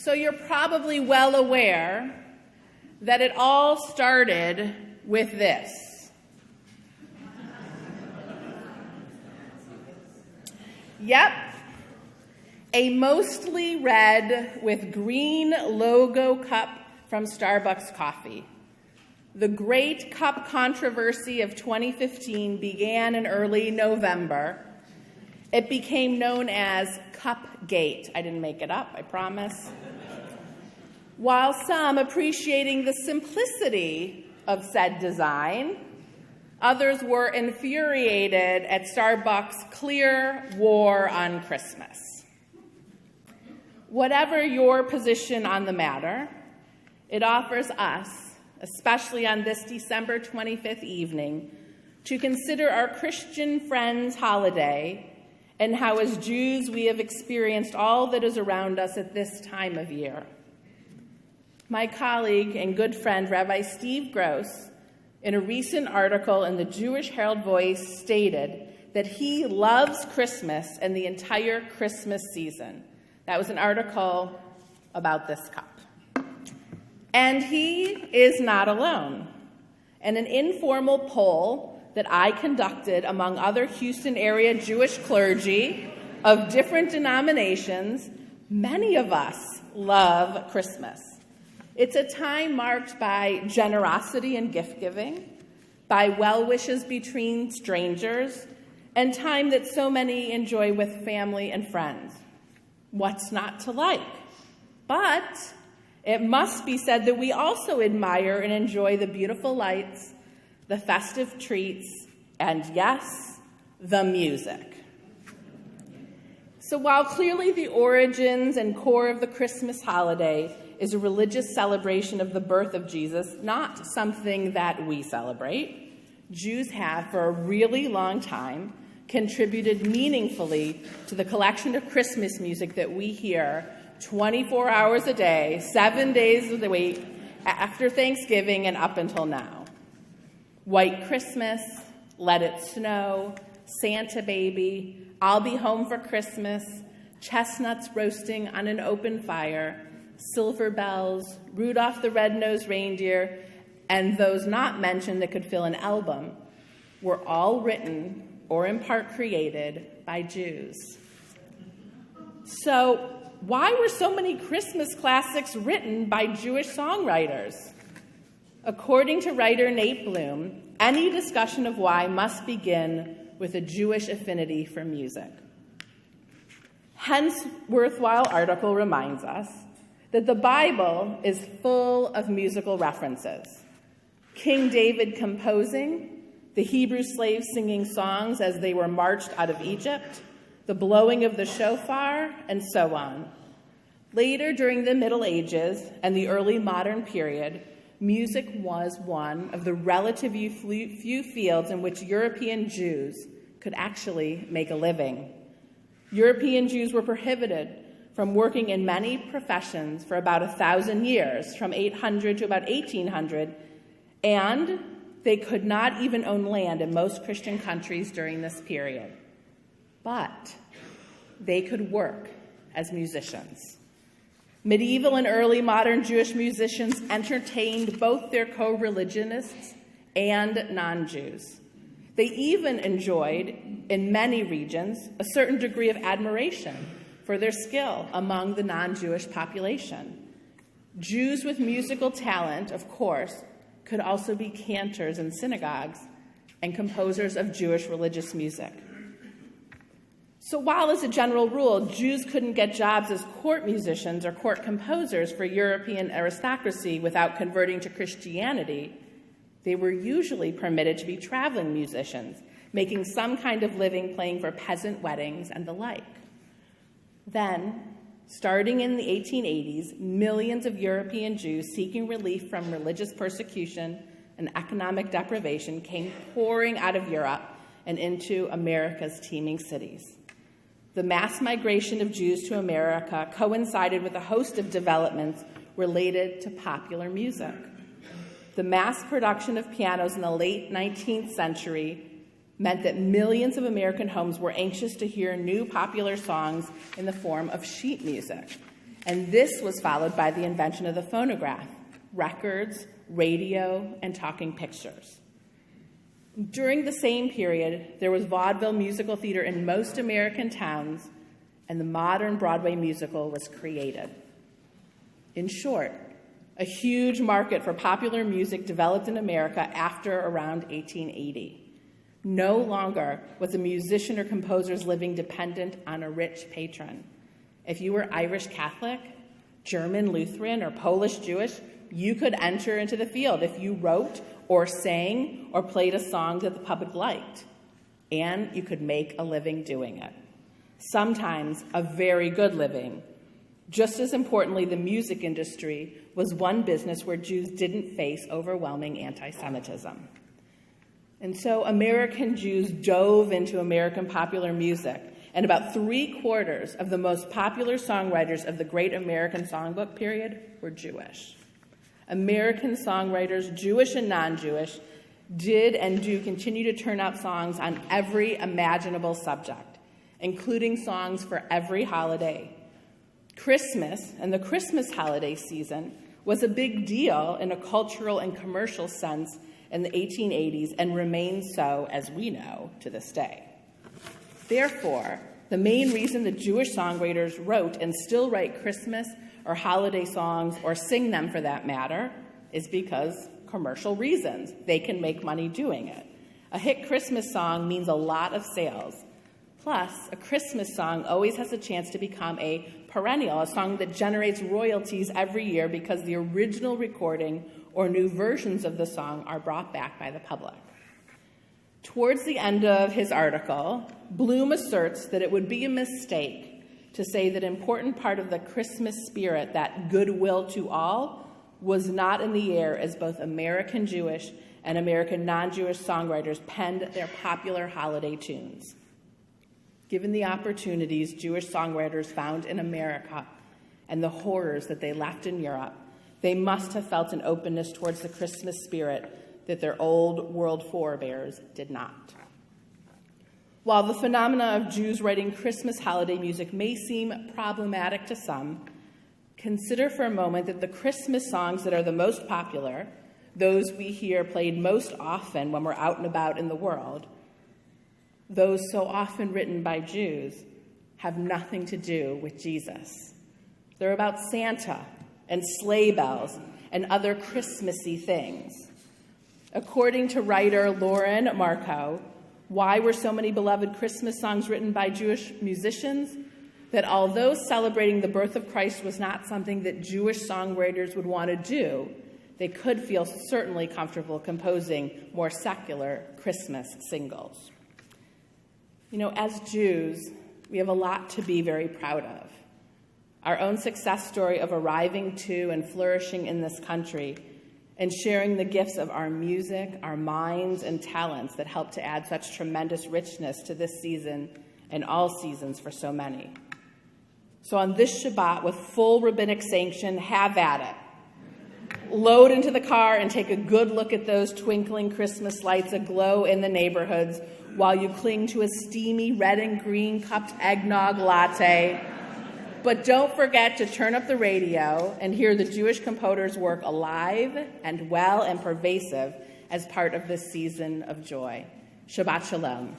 So you're probably well aware that it all started with this. Yep, a mostly red with green logo cup from Starbucks coffee. The great cup controversy of 2015 began in early November. It became known as Cupgate. I didn't make it up, I promise. While some appreciating the simplicity of said design, others were infuriated at Starbucks' clear war on Christmas. Whatever your position on the matter, it offers us, especially on this December 25th evening, to consider our Christian friends' holiday and how as Jews we have experienced all that is around us at this time of year. My colleague and good friend, Rabbi Steve Gross, in a recent article in the Jewish Herald Voice, stated that he loves Christmas and the entire Christmas season. That was an article about this cup. And he is not alone. In an informal poll that I conducted among other Houston area Jewish clergy of different denominations, many of us love Christmas. It's a time marked by generosity and gift-giving, by well wishes between strangers, and time that so many enjoy with family and friends. What's not to like? But it must be said that we also admire and enjoy the beautiful lights, the festive treats, and yes, the music. So while clearly the origins and core of the Christmas holiday is a religious celebration of the birth of Jesus, not something that we celebrate, Jews have for a really long time contributed meaningfully to the collection of Christmas music that we hear 24 hours a day, 7 days of the week, after Thanksgiving and up until now. White Christmas, Let It Snow, Santa Baby, I'll Be Home for Christmas, chestnuts roasting on an open fire, Silver Bells, Rudolph the Red-Nosed Reindeer, and those not mentioned that could fill an album were all written or in part created by Jews. So why were so many Christmas classics written by Jewish songwriters? According to writer Nate Bloom, any discussion of why must begin with a Jewish affinity for music. Hence, worthwhile article reminds us that the Bible is full of musical references. King David composing, the Hebrew slaves singing songs as they were marched out of Egypt, the blowing of the shofar, and so on. Later, during the Middle Ages and the early modern period, music was one of the relatively few fields in which European Jews could actually make a living. European Jews were prohibited from working in many professions for about 1,000 years, from 800 to about 1800, and they could not even own land in most Christian countries during this period. But they could work as musicians. Medieval and early modern Jewish musicians entertained both their co-religionists and non-Jews. They even enjoyed, in many regions, a certain degree of admiration for their skill among the non-Jewish population. Jews with musical talent, of course, could also be cantors in synagogues and composers of Jewish religious music. So while, as a general rule, Jews couldn't get jobs as court musicians or court composers for European aristocracy without converting to Christianity, they were usually permitted to be traveling musicians, making some kind of living playing for peasant weddings and the like. Then, starting in the 1880s, millions of European Jews seeking relief from religious persecution and economic deprivation came pouring out of Europe and into America's teeming cities. The mass migration of Jews to America coincided with a host of developments related to popular music. The mass production of pianos in the late 19th century meant that millions of American homes were anxious to hear new popular songs in the form of sheet music. And this was followed by the invention of the phonograph, records, radio, and talking pictures. During the same period, there was vaudeville musical theater in most American towns, and the modern Broadway musical was created. In short, a huge market for popular music developed in America after around 1880. No longer was a musician or composer's living dependent on a rich patron. If you were Irish Catholic, German Lutheran, or Polish Jewish, you could enter into the field if you wrote or sang or played a song that the public liked, and you could make a living doing it. Sometimes a very good living. Just as importantly, the music industry was one business where Jews didn't face overwhelming anti-Semitism. And so American Jews dove into American popular music, and about 3/4 of the most popular songwriters of the Great American Songbook period were Jewish. American songwriters, Jewish and non-Jewish, did and do continue to turn out songs on every imaginable subject, including songs for every holiday. Christmas and the Christmas holiday season was a big deal in a cultural and commercial sense in the 1880s and remains so, as we know, to this day. Therefore, the main reason the Jewish songwriters wrote and still write Christmas or holiday songs, or sing them for that matter, is because commercial reasons. They can make money doing it. A hit Christmas song means a lot of sales. Plus, a Christmas song always has a chance to become a perennial, a song that generates royalties every year because the original recording or new versions of the song are brought back by the public. Towards the end of his article, Bloom asserts that it would be a mistake to say that an important part of the Christmas spirit, that goodwill to all, was not in the air as both American Jewish and American non-Jewish songwriters penned their popular holiday tunes. Given the opportunities Jewish songwriters found in America and the horrors that they left in Europe, they must have felt an openness towards the Christmas spirit that their old world forebears did not. While the phenomena of Jews writing Christmas holiday music may seem problematic to some, consider for a moment that the Christmas songs that are the most popular, those we hear played most often when we're out and about in the world, those so often written by Jews, have nothing to do with Jesus. They're about Santa and sleigh bells and other Christmassy things. According to writer Lauren Marco, why were so many beloved Christmas songs written by Jewish musicians? That although celebrating the birth of Christ was not something that Jewish songwriters would want to do, they could feel certainly comfortable composing more secular Christmas singles. You know, as Jews, we have a lot to be very proud of. Our own success story of arriving to and flourishing in this country and sharing the gifts of our music, our minds, and talents that help to add such tremendous richness to this season and all seasons for so many. So on this Shabbat, with full rabbinic sanction, have at it. Load into the car and take a good look at those twinkling Christmas lights aglow in the neighborhoods while you cling to a steamy red and green cupped eggnog latte. But don't forget to turn up the radio and hear the Jewish composers' work alive and well and pervasive as part of this season of joy. Shabbat Shalom.